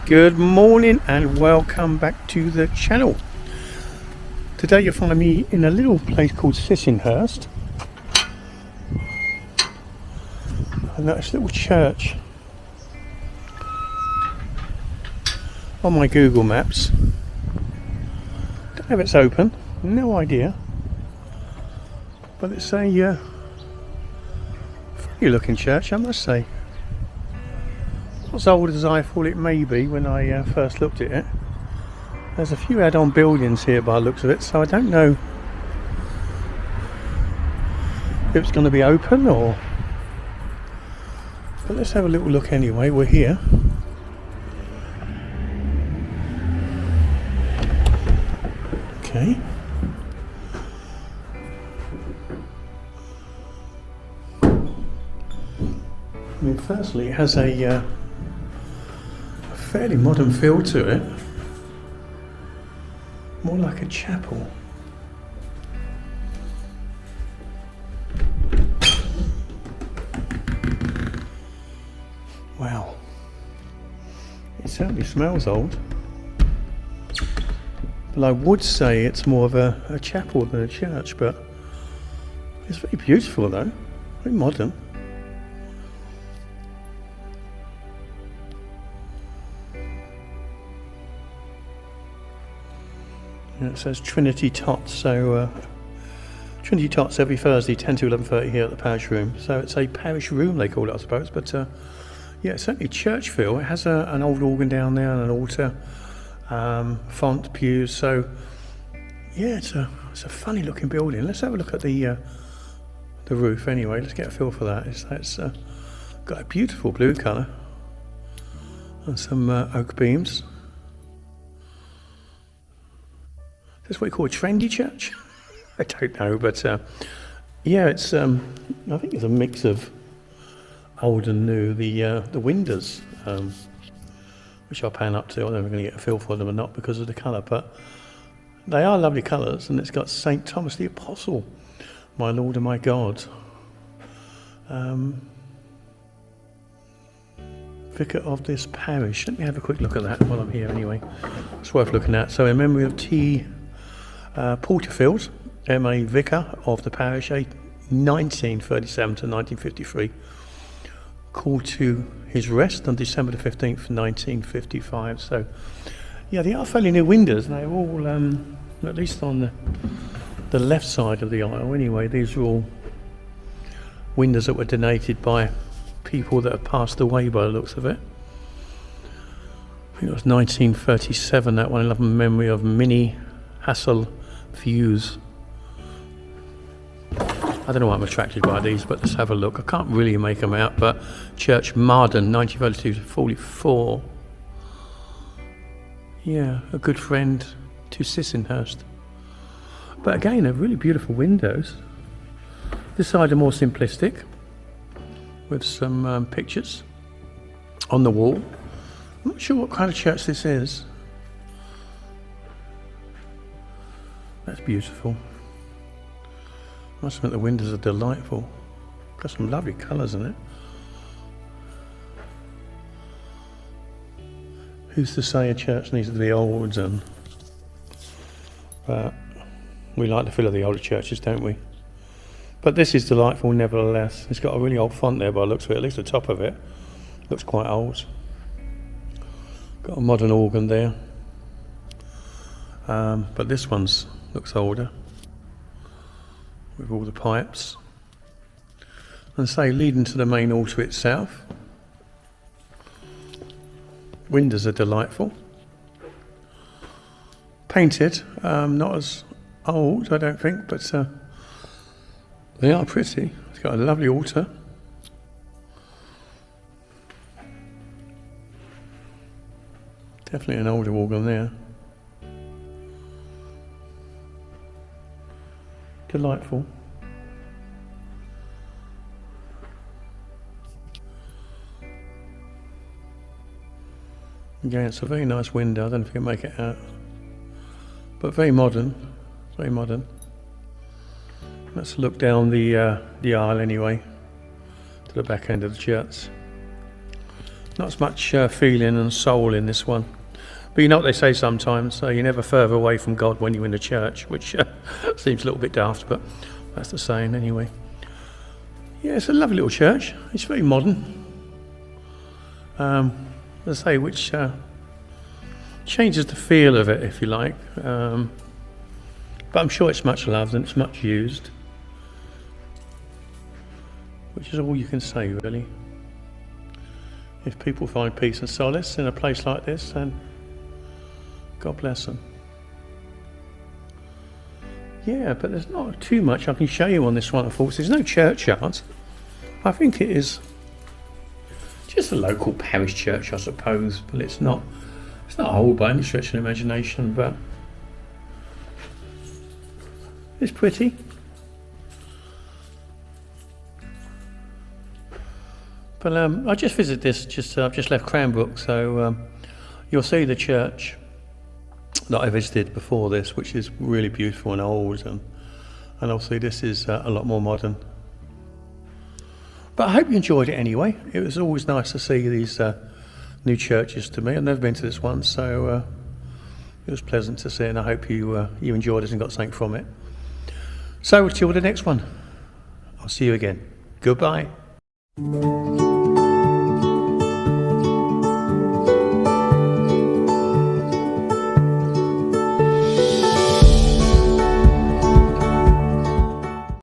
Good morning and welcome back to the channel. Today you'll find me in a little place called Sissinghurst. A nice little church. On my Google Maps. Don't know if it's open, no idea. But it's a funny looking church, I must say. Not as old as I thought it may be when I first looked at it. There's a few add-on buildings here by the looks of it, so I don't know if it's going to be open or... But let's have a little look anyway, we're here. Okay. I mean, firstly, it has a fairly modern feel to it. More like a chapel. Wow. It certainly smells old. Well, I would say it's more of a chapel than a church, but it's very beautiful though, very modern. And it says Trinity Tots, so Trinity Tots every Thursday 10 to 11:30 here at the parish room. So it's a parish room they call it, I suppose, but yeah, it's certainly church feel. It has an old organ down there and an altar. Font, pews, so yeah, it's a funny looking building. Let's have a look at the roof anyway. Let's get a feel for that. It's got a beautiful blue colour and some oak beams. Is this what you call a trendy church? I don't know, but yeah, it's I think it's a mix of old and new. The windows, which I'll pan up to. I don't know if I'm going to get a feel for them or not because of the colour, but they are lovely colours, and it's got St Thomas the Apostle, my Lord and my God. Vicar of this parish. Let me have a quick look at that while I'm here anyway. It's worth looking at. So in memory of T. Porterfield, M.A. Vicar of the parish, 1937 to 1953. Called to his rest on December the 15th, 1955. So, yeah, they are fairly new windows. They're all, at least on the left side of the aisle anyway, these are all windows that were donated by people that have passed away by the looks of it. I think it was 1937, that one, in loving memory of Minnie Hassel Fuse. I don't know why I'm attracted by these, but let's have a look. I can't really make them out, but Church Marden, 1932 to 44. Yeah, a good friend to Sissinghurst. But again, they're really beautiful windows. This side are more simplistic, with some pictures on the wall. I'm not sure what kind of church this is. That's beautiful. Must admit the windows are delightful. Got some lovely colours in it. Who's to say a church needs to be old? But we like the feel of the older churches, don't we? But this is delightful nevertheless. It's got a really old font there by the looks of it, at least the top of it. Looks quite old. Got a modern organ there. But this one's looks older, with all the pipes. And say, leading to the main altar itself. Windows are delightful. Painted, not as old, I don't think, but they are pretty. It's got a lovely altar. Definitely an older organ there. Delightful. Again, it's a very nice window. I don't know if you can make it out, but very modern. Very modern. Let's look down the aisle anyway to the back end of the church. Not as much feeling and soul in this one. But you know what they say sometimes, you're never further away from God when you're in the church, which seems a little bit daft, but that's the saying anyway. Yeah, it's a lovely little church. It's very modern. As I say, which changes the feel of it, if you like. But I'm sure it's much loved and it's much used, which is all you can say, really. If people find peace and solace in a place like this, then God bless them. Yeah, but there's not too much I can show you on this one, unfortunately. There's no churchyard. I think it is just a local parish church, I suppose, but it's not old by any stretch of the imagination, but it's pretty. But I just visited this, I've just left Cranbrook, so you'll see the church that I visited before this, which is really beautiful and old, and obviously this is a lot more modern. But I hope you enjoyed it anyway. It was always nice to see these new churches to me. I've never been to this one, so it was pleasant to see, and I hope you enjoyed it and got something from it. So till the next one, I'll see you again. Goodbye.